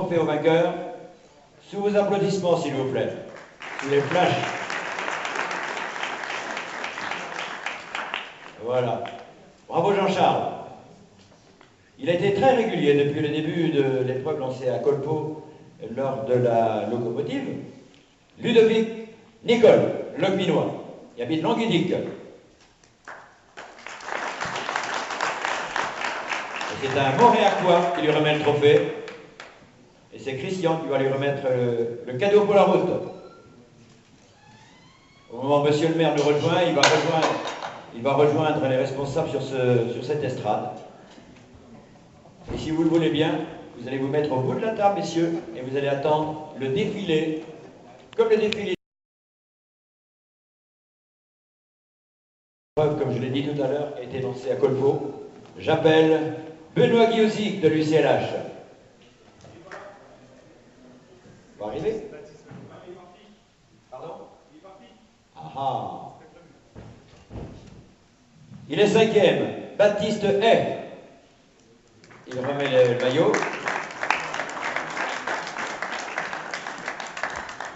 Trophée au vainqueur, sous vos applaudissements s'il vous plaît, sous les flashs. Voilà. Bravo Jean-Charles. Il a été très régulier depuis le début de l'épreuve lancée à Colpo lors de la locomotive. Ludovic Nicole, Locminois, il habite Languedic. C'est un Montréacois qui lui remet le trophée. Et c'est Christian qui va lui remettre le cadeau pour la route. Au moment où monsieur le maire nous rejoint, il va rejoindre les responsables sur cette estrade. Et si vous le voulez bien, vous allez vous mettre au bout de la table, messieurs, et vous allez attendre le défilé, comme le défilé. Comme je l'ai dit tout à l'heure, a été lancé à Colpo. J'appelle Benoît Guillauzic de l'UCLH. Va arriver? Pardon? Ah. Il est 5e. Baptiste Hay. Il remet le maillot.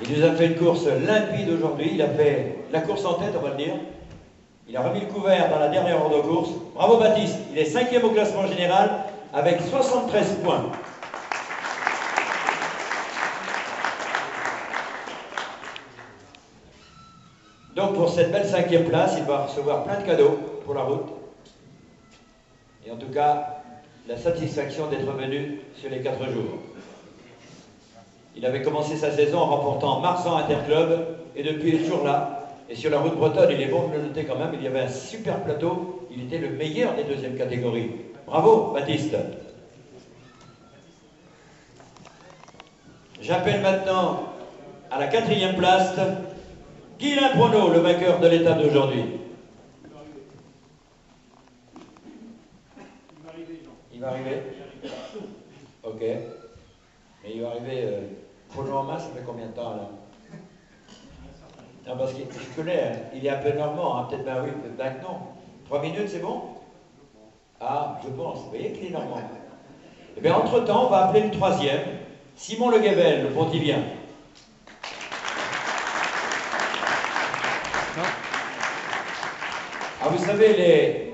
Il nous a fait une course limpide aujourd'hui. Il a fait la course en tête, on va le dire. Il a remis le couvert dans la dernière heure de course. Bravo Baptiste. Il est 5e au classement général avec 73 points. Donc pour cette belle 5e place, il va recevoir plein de cadeaux pour la route. Et en tout cas, la satisfaction d'être venu sur les 4 jours. Il avait commencé sa saison en remportant Marsan Interclub et depuis il est toujours là. Et sur la route bretonne, il est bon de le noter quand même, il y avait un super plateau, il était le meilleur des 2e catégories. Bravo Baptiste. J'appelle maintenant à la 4e place Guylain Prono, le vainqueur de l'étape d'aujourd'hui. Il va arriver. Ok. Mais il va arriver. Prono en masse, ça fait combien de temps là? Non, parce que je connais, hein, il est un peu normand, hein, peut-être ben oui, peut-être ben non. 3 minutes, c'est bon? Ah, je pense. Vous voyez qu'il est normand. Eh bien, entre-temps, on va appeler le 3e, Simon Le Guével, le Pontivien. Ah, vous savez,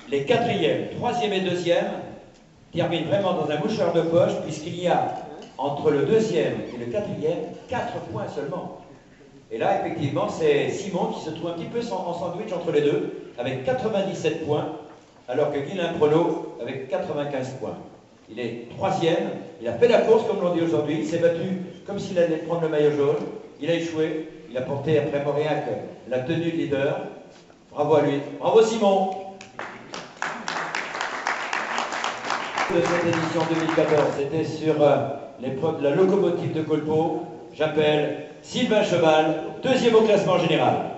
les 4e, 3e et 2e terminent vraiment dans un mouchoir de poche, puisqu'il y a entre le 2e et le 4e, 4 points seulement. Et là, effectivement, c'est Simon qui se trouve un petit peu en sandwich entre les deux, avec 97 points, alors que Guylain Prono avec 95 points. Il est 3e, il a fait la course, comme l'on dit aujourd'hui, il s'est battu comme s'il allait prendre le maillot jaune, il a échoué, il a porté après Mauriac la tenue de leader. Bravo à lui. Bravo Simon. De cette édition 2014, c'était sur l'épreuve de la locomotive de Colpo. J'appelle Sylvain Cheval, 2e au classement général.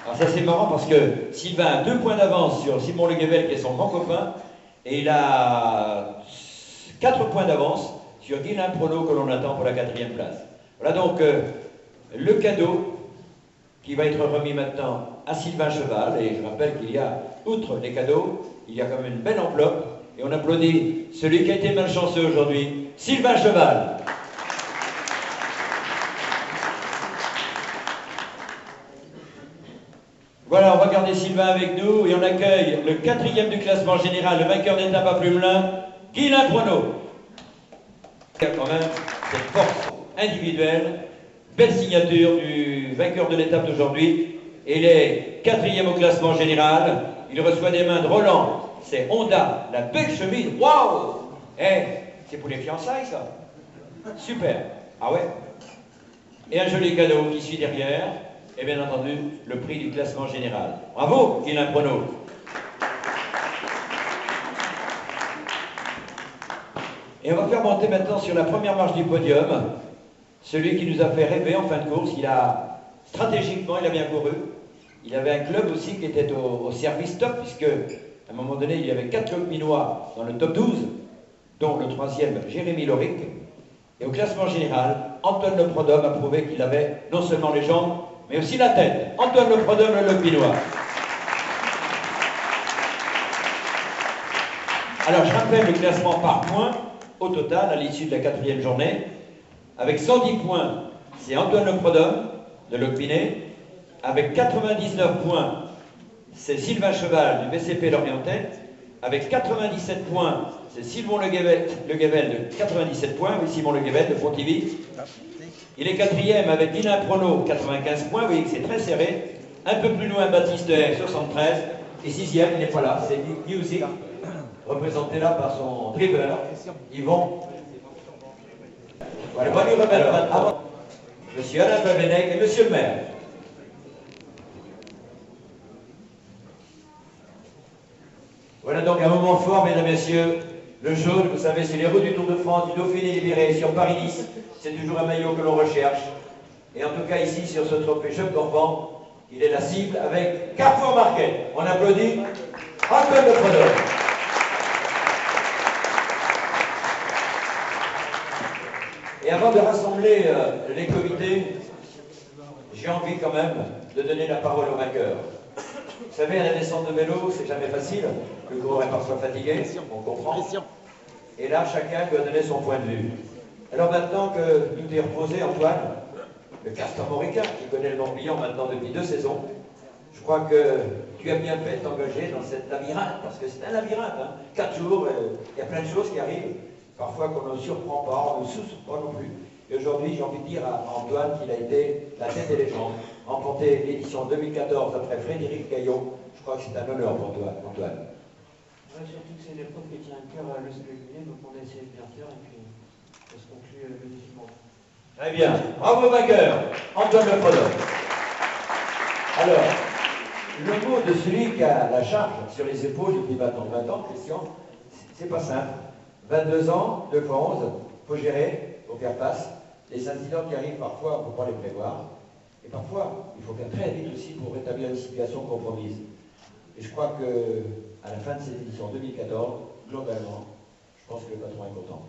Alors ça c'est marrant parce que Sylvain a 2 points d'avance sur Simon Le Guével qui est son grand copain et il a 4 points d'avance sur Guylain Prono que l'on attend pour la 4e place. Voilà donc le cadeau qui va être remis maintenant à Sylvain Cheval. Et je rappelle qu'il y a, outre les cadeaux, il y a quand même une belle enveloppe. Et on applaudit celui qui a été malchanceux aujourd'hui, Sylvain Cheval. Voilà, on va garder Sylvain avec nous et on accueille le 4e du classement général, le vainqueur d'étape à Plumelin, Guylain Prono. Il y a quand même cette force individuelle, belle signature du vainqueur de l'étape d'aujourd'hui. Et il est 4e au classement général. Il reçoit des mains de Roland. C'est Honda, la belle chemise. Waouh! Eh, c'est pour les fiançailles, ça. Super. Ah ouais? Et un joli cadeau qui suit derrière. Et bien entendu, le prix du classement général. Bravo, Guylain Prono. Et on va faire monter maintenant sur la première marche du podium celui qui nous a fait rêver en fin de course. Stratégiquement, il a bien couru. Il avait un club aussi qui était au service top, puisque à un moment donné, il y avait 4 Locminois dans le top 12, dont le 3e, Jérémy Loric. Et au classement général, Antoine Le Prodhomme a prouvé qu'il avait non seulement les jambes, mais aussi la tête. Antoine Le Prodhomme, le Locminois. Alors, je rappelle le classement par points, au total, à l'issue de la 4e journée. Avec 110 points, c'est Antoine Le Prodhomme, de Locminé. Avec 99 points, c'est Sylvain Cheval, du BCP Lorientais. Avec 97 points, c'est Simon Le Guével de 97 points. Oui, Simon Le Guével de Pontivy. Il est 4e avec Guilain Prono, 95 points. Vous voyez que c'est très serré. Un peu plus loin, Baptiste Hay, 73. Et 6e, il n'est pas là, c'est Guy aussi, représenté là par son dribbler, Yvon. Voilà, on va lui remettre maintenant Monsieur Alain Pavenec et Monsieur le maire. Voilà donc un moment fort, mesdames et messieurs. Le jaune, vous savez, c'est les routes du Tour de France, du Dauphiné libéré sur Paris-Nice. C'est toujours un maillot que l'on recherche. Et en tout cas, ici, sur ce trophée Jeunes Corban, il est la cible avec Carrefour Market. On applaudit Antoine Le Prodhomme. Et avant de rassembler les comités, j'ai envie quand même de donner la parole au vainqueur. Vous savez, à la descente de vélo, c'est jamais facile. Le coureur est parfois fatigué, on comprend. Et là, chacun doit donner son point de vue. Alors maintenant que tout est reposé, Antoine, le castor mauricain, qui connaît le Morbihan maintenant depuis 2 saisons, je crois que tu as bien fait de t'engager dans cette labyrinthe, parce que c'est un labyrinthe, hein. 4 jours, il y a plein de choses qui arrivent, parfois qu'on ne surprend pas, on ne sous-surprend pas non plus. Et aujourd'hui, j'ai envie de dire à Antoine qu'il a été la tête des légendes, remporté l'édition 2014 après Frédéric Gaillot. Je crois que c'est un honneur pour toi, Antoine. Ouais, surtout que c'est une épreuve qui tient à cœur à le sélectionner, donc on a essayé de bien faire et puis ça se conclut bénéfiquement. Très bien. Bravo vainqueur, Antoine Le Prodhomme. Alors, le mot de celui qui a la charge sur les épaules depuis 20 ans, Christian, c'est pas simple. 22 ans, 2 fois 11, il faut gérer, il faut faire face. Les incidents qui arrivent parfois, on ne peut pas les prévoir. Et parfois, il faut faire très vite aussi pour rétablir une situation compromise. Et je crois qu'à la fin de cette édition 2014, globalement, je pense que le patron est content.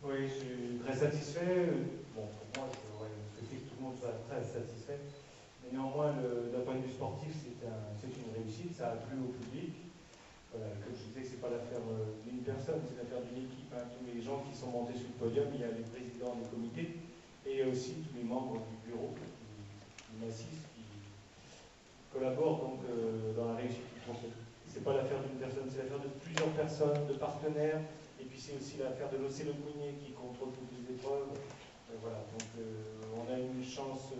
Oui, je suis très satisfait. Bon, pour moi, j'aurais souhaité que tout le monde soit très satisfait. Mais néanmoins, d'un point de vue sportif, c'est une réussite. Ça a plu au public. Voilà, comme je disais, ce n'est pas l'affaire d'une personne, c'est l'affaire d'une équipe. Hein. Tous les gens qui sont montés sur le podium, il y a les présidents des comités et aussi tous les membres du bureau qui m'assistent, qui collaborent donc dans la réussite du conseil. Ce n'est pas l'affaire d'une personne, c'est l'affaire de plusieurs personnes, de partenaires. Et puis c'est aussi l'affaire de l'Océan Mounier qui contrôle toutes les épreuves. Voilà, donc on a une chance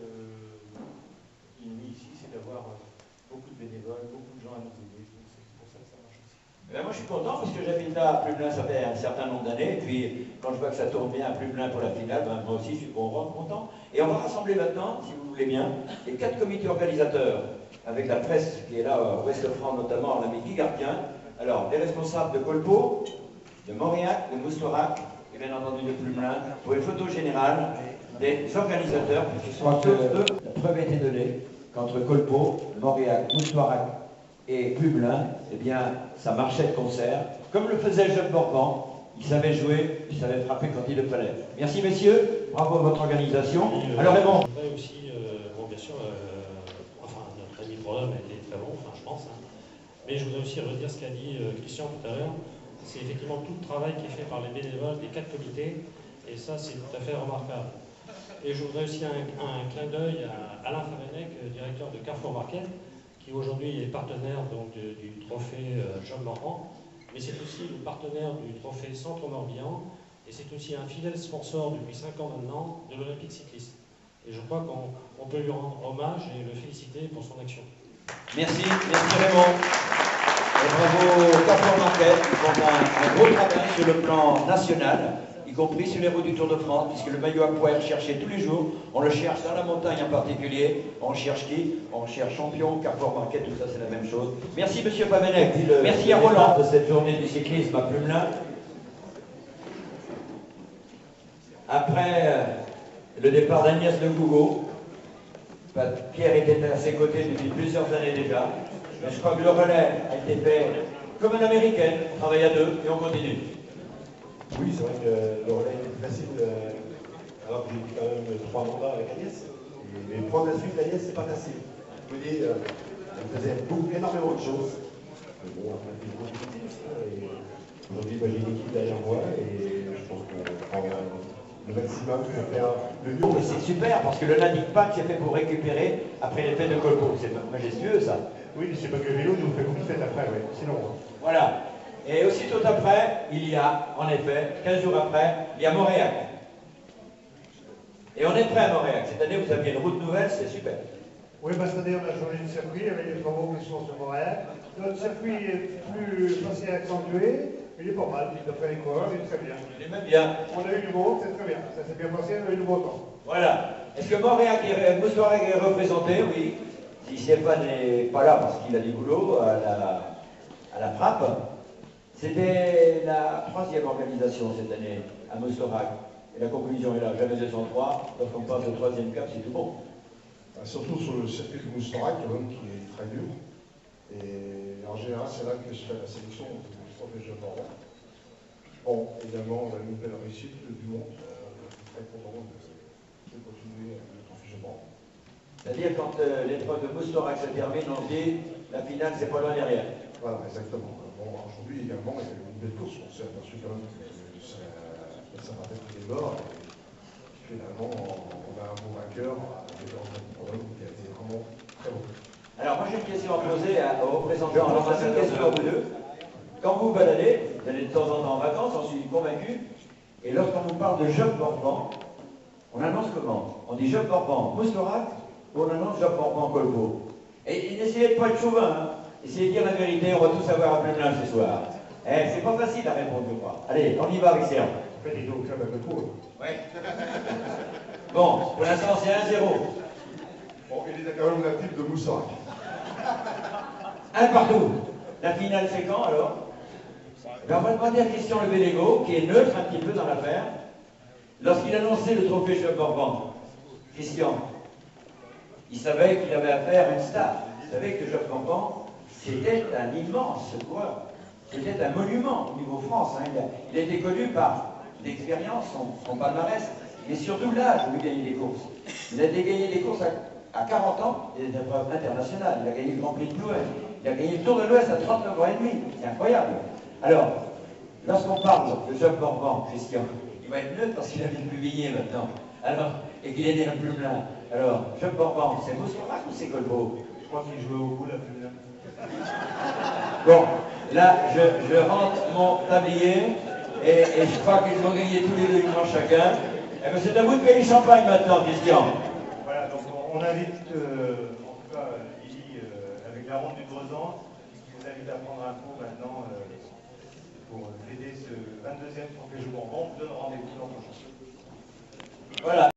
inouïe ici, c'est d'avoir beaucoup de bénévoles, beaucoup de gens à nous aider. C'est pour ça que ça marche aussi. Ben moi je suis content parce que j'habite là à Plumelin, ça fait un certain nombre d'années. Et puis quand je vois que ça tourne bien à Plumelin pour la finale, ben, moi aussi je suis content. Et on va rassembler maintenant, si vous voulez bien, les 4 comités organisateurs, avec la presse qui est là, Ouest de France notamment, l'ami Guy Gardien. Alors, les responsables de Colpo, de Mauriac, de Moustoirac et bien entendu de Plumelin, pour une photo générale des organisateurs, puisqu'ils sont tous deux. La preuve a été donnée qu'entre Colpo, Mauriac, Moustoirac et Plumelin, eh bien, ça marchait de concert. Comme le faisait le jeune Morvan, il savait jouer, il savait frapper quand il le fallait. Merci messieurs, bravo à votre organisation. Alors Raymond. Je voudrais aussi, bon bien sûr, enfin notre ami Prodhomme a été très bon, enfin je pense, hein. Mais je voudrais aussi redire ce qu'a dit Christian tout à l'heure. C'est effectivement tout le travail qui est fait par les bénévoles des 4 comités, et ça c'est tout à fait remarquable. Et je voudrais aussi un clin d'œil à Alain Favenec, directeur de Carrefour Market, qui aujourd'hui est partenaire donc, du trophée Jean Morvan, mais c'est aussi le partenaire du trophée Centre Morbihan, et c'est aussi un fidèle sponsor depuis 5 ans maintenant de l'Olympique cycliste. Et je crois qu'on peut lui rendre hommage et le féliciter pour son action. Merci Raymond. Et bravo Carrefour Market, qui font un gros travail sur le plan national, y compris sur les routes du Tour de France, puisque le maillot à poids est recherché tous les jours. On le cherche dans la montagne en particulier. On cherche qui? On cherche champion, Carrefour Market, tout ça c'est la même chose. Merci monsieur Pavenec. Merci à Roland de cette journée du cyclisme à Plumelin. Après le départ d'Agnès Le Gougo, Pierre était à ses côtés depuis plusieurs années déjà. Mais je crois que le relais a été fait comme une américaine. On travaille à 2 et on continue. Oui, c'est vrai que le relais était facile, alors que j'ai eu quand même 3 mandats avec Agnès. Mais prendre la suite d'Agnès, c'est pas facile. Vous voyez, elle faisait énormément de choses. Mais bon, après, c'est compétitif, ça. Aujourd'hui, j'ai une équipe derrière moi et je pense qu'on prend le maximum pour faire le mieux. Mais c'est super parce que le lundi de Pâques, c'est fait pour récupérer après les fêtes de Colpo. C'est majestueux ça. Oui, mais c'est pas que le vélo nous fait beaucoup de fêtes après, ouais. Sinon. Voilà. Et aussitôt après, il y a, en effet, 15 jours après, il y a Montréal. Et on est prêt à Montréal. Cette année, vous aviez une route nouvelle, c'est super. Oui, parce que on a changé de circuit avec les travaux qui sont sur Montréal. Notre circuit est plus facile à accentuer, il est pas mal. D'après les coureurs, il est très bien. Il est même bien. On a eu du monde, c'est très bien. Ça s'est bien passé, on a eu du beau temps. Voilà. Est-ce que Montréal est représenté? Oui. Si Stéphane n'est pas là parce qu'il a du boulot à la frappe, c'était la 3e organisation cette année à Moustorac. Et la conclusion est là, jamais 203. Lorsqu'on passe au 3e cap, c'est tout bon. Surtout sur le circuit de Moustorac, qui est très dur. Et en général, c'est là que se fait la sélection du trophée Jeux Bordeaux. Bon, également, on a une nouvelle réussite du monde. Très content de continuer le trophée Jeux Bordeaux. C'est-à-dire, quand l'épreuve de Moustorac se termine, on se dit la finale, c'est pas loin derrière. Voilà, exactement. Bon, aujourd'hui également, il y a eu une belle course. On s'est aperçu quand même que ça va être des morts. Et finalement, on a un bon vainqueur qui a été vraiment très bon. Alors, moi, j'ai une question à poser aux représentants. Alors, c'est une question à vous deux. Quand vous baladez, vous allez de temps en temps en vacances, j'en suis convaincu, et lorsqu'on vous parle de Job Morvan, on annonce comment? On dit Job Morvan Moustorac ou on annonce Job Morvan Colpo? Et n'essayez de pas être chauvin, hein. Essayez de dire la vérité, on va tous savoir à plein ce soir. Eh, c'est pas facile à répondre, je crois. Allez, on y va avec Serge. En fait, il est au club à Colpo. Oui. Bon, pour l'instant, c'est 1-0. Bon, il est quand même natif de Moustorac. Un partout. La finale, c'est quand alors? Ben, on va demander à Christian Le Bélégo, qui est neutre un petit peu dans l'affaire, lorsqu'il annonçait le trophée Job Morvan. Christian, il savait qu'il avait affaire à une star. Il savait que Job Morvan, c'était un immense coureur. C'était un monument au niveau France. Hein. Il a été connu par l'expérience, son palmarès, mais surtout l'âge où il gagnait des courses. Il a gagné des courses à 40 ans, des épreuves internationales. Il a gagné le Grand Prix de Plouay. Il a gagné le Tour de l'Ouest à 39 ans et demi. C'est incroyable. Alors, lorsqu'on parle de Job Morvan, Christian, il va être neutre parce qu'il habite Pluvigné maintenant. Alors, et qu'il est né à Plumelin. Alors, Job Morvan, c'est Moustorac ou c'est Colpo? Je crois qu'il jouait au bout la plus bien. Bon, là, je rentre mon tablier et je crois qu'ils vont gagner tous les deux une manche chacun. Eh bien, c'est à vous de payer le champagne maintenant, Christian. Voilà, donc on invite, en tout cas, Lily, avec la ronde du Creusan, je vous invite à prendre un pot maintenant pour aider ce 22e trophée Jeux Bordeaux. On vous donne rendez-vous l'an prochain. Voilà.